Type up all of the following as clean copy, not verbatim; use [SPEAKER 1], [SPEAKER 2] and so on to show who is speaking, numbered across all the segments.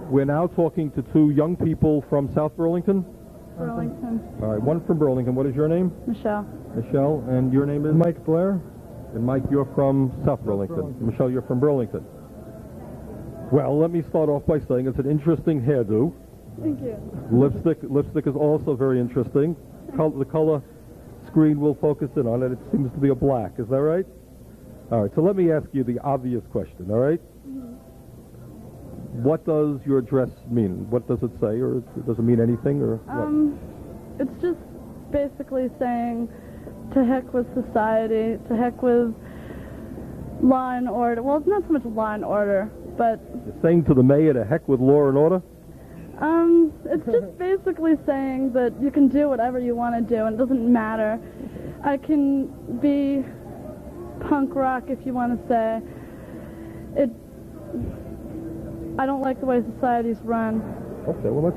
[SPEAKER 1] We're now talking to two young people from South Burlington.
[SPEAKER 2] Burlington.
[SPEAKER 1] All right, one from Burlington. What is your name?
[SPEAKER 2] Michelle.
[SPEAKER 1] Michelle, and your name is?
[SPEAKER 3] Mike Blair.
[SPEAKER 1] And Mike, you're from South Burlington. Michelle, you're from Burlington. Well, let me start off by saying it's an interesting hairdo.
[SPEAKER 2] Thank you.
[SPEAKER 1] Lipstick is also very interesting. The color screen will focus in on it. It seems to be a black. Is that right? All right, so let me ask you the obvious question, all right? What does your dress mean? What does it say, or does it mean anything, or what?
[SPEAKER 2] It's just basically saying, to heck with society, to heck with law and order. Well, it's not so much law and order, but...
[SPEAKER 1] You're saying to the mayor, to heck with law and order?
[SPEAKER 2] It's just basically saying that you can do whatever you want to do, and it doesn't matter. I can be punk rock, if you want to say. I don't like the way society's run.
[SPEAKER 1] Okay, well, let's...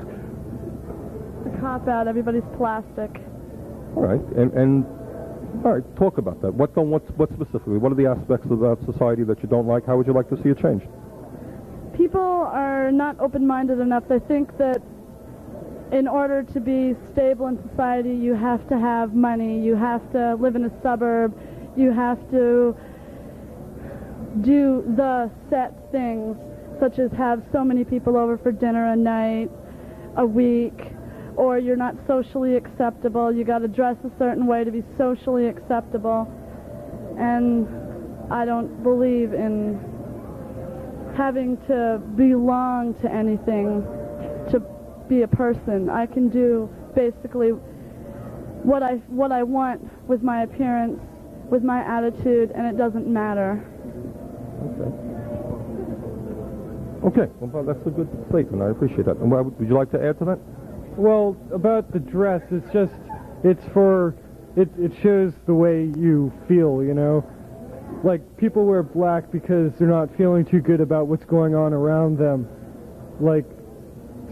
[SPEAKER 2] It's a cop-out. Everybody's plastic.
[SPEAKER 1] All right, and all right, talk about that. What specifically? What are the aspects of that society that you don't like? How would you like to see it changed?
[SPEAKER 2] People are not open-minded enough. They think that in order to be stable in society, you have to have money, you have to live in a suburb, you have to do the set things, such as have so many people over for dinner a night, a week, or you're not socially acceptable. You got to dress a certain way to be socially acceptable. And I don't believe in having to belong to anything to be a person. I can do basically what I want with my appearance, with my attitude, and it doesn't matter.
[SPEAKER 1] Okay, well, that's a good statement. I appreciate that. And would you like to add to that?
[SPEAKER 3] Well, about the dress, it shows the way you feel, you know? Like, people wear black because they're not feeling too good about what's going on around them. Like,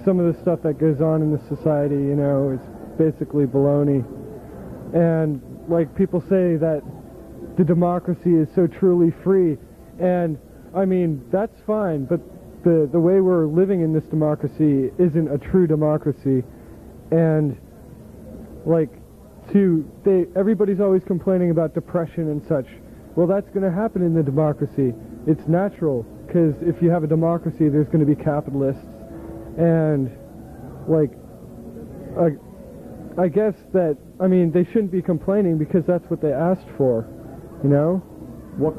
[SPEAKER 3] some of the stuff that goes on in the society, you know, is basically baloney. And, like, people say that the democracy is so truly free. And, I mean, that's fine, but the way we're living in this democracy isn't a true democracy. And, like, everybody's always complaining about depression and such. Well, that's going to happen in the democracy. It's natural, because if you have a democracy, there's going to be capitalists. And, like, I guess that, I mean, they shouldn't be complaining because that's what they asked for, you know?
[SPEAKER 1] What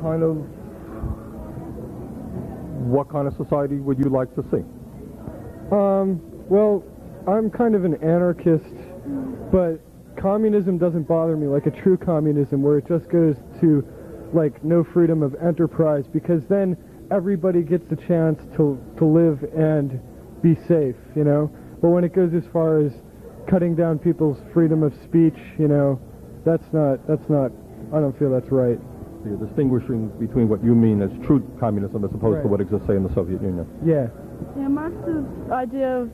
[SPEAKER 1] kind of society would you like to see?
[SPEAKER 3] Well, I'm kind of an anarchist, but communism doesn't bother me like a true communism where it just goes to, like, no freedom of enterprise, because then everybody gets the chance to live and be safe, you know? But when it goes as far as cutting down people's freedom of speech, you know, that's not, I don't feel that's right.
[SPEAKER 1] So you're distinguishing between what you mean as true communism as opposed to what exists, say, in the Soviet Union.
[SPEAKER 3] Yeah.
[SPEAKER 2] Yeah, Marx's idea of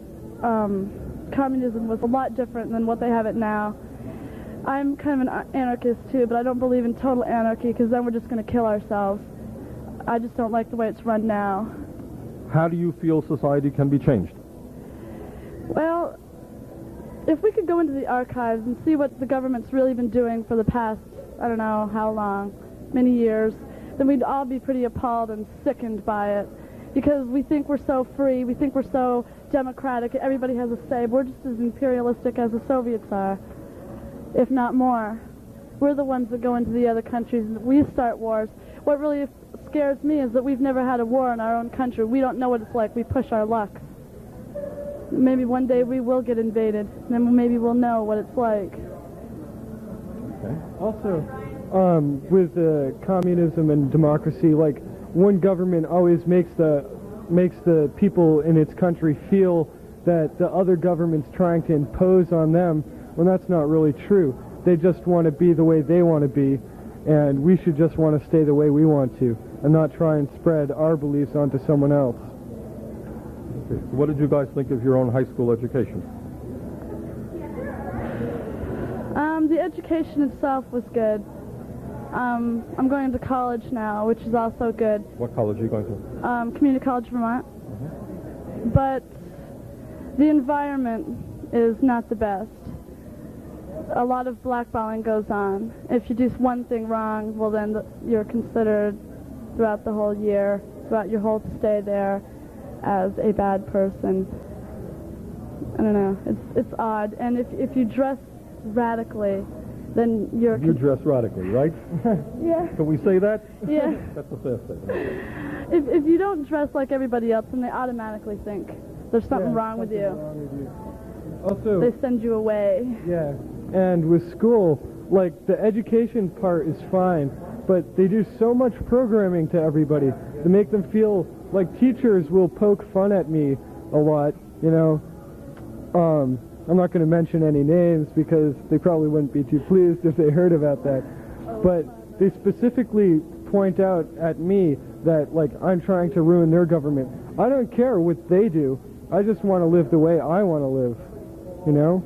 [SPEAKER 2] communism was a lot different than what they have it now. I'm kind of an anarchist too, but I don't believe in total anarchy because then we're just going to kill ourselves. I just don't like the way it's run now.
[SPEAKER 1] How do you feel society can be changed?
[SPEAKER 2] Well, if we could go into the archives and see what the government's really been doing for the past, I don't know how long, many years, then we'd all be pretty appalled and sickened by it. Because we think we're so free, we think we're so democratic, everybody has a say. We're just as imperialistic as the Soviets are, if not more. We're the ones that go into the other countries and we start wars. What really scares me is that we've never had a war in our own country. We don't know what it's like. We push our luck. Maybe one day we will get invaded, and then maybe we'll know what it's like.
[SPEAKER 1] Okay.
[SPEAKER 3] Also, with communism and democracy, like, one government always makes the people in its country feel that the other government's trying to impose on them, when that's not really true. They just want to be the way they want to be, and we should just want to stay the way we want to, and not try and spread our beliefs onto someone else.
[SPEAKER 1] Okay. What did you guys think of your own high school education?
[SPEAKER 2] The education itself was good. I'm going to college now, which is also good.
[SPEAKER 1] What college are you going to?
[SPEAKER 2] Community College, Vermont. but the environment is not the best. A lot of blackballing goes on. If you do one thing wrong, well then you're considered throughout the whole year, throughout your whole stay there, as a bad person. I don't know. It's odd. And if you dress radically, then you're...
[SPEAKER 1] You dress radically, right?
[SPEAKER 2] Yeah.
[SPEAKER 1] Can we say that?
[SPEAKER 2] Yeah.
[SPEAKER 1] That's a fair statement.
[SPEAKER 2] If you don't dress like everybody else, then they automatically think there's something wrong with you.
[SPEAKER 3] Also,
[SPEAKER 2] They send you away.
[SPEAKER 3] yeah, and with school, like, the education part is fine, but they do so much programming to everybody to make them feel like teachers will poke fun at me a lot, you know. I'm not going to mention any names because they probably wouldn't be too pleased if they heard about that. But they specifically point out at me that, like, I'm trying to ruin their government. I don't care what they do. I just want to live the way I want to live, you know?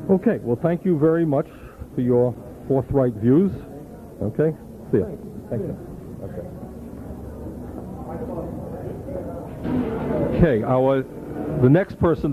[SPEAKER 1] Okay, well, thank you very much for your forthright views. Okay? See ya. Thank you. Okay. Okay, the next person that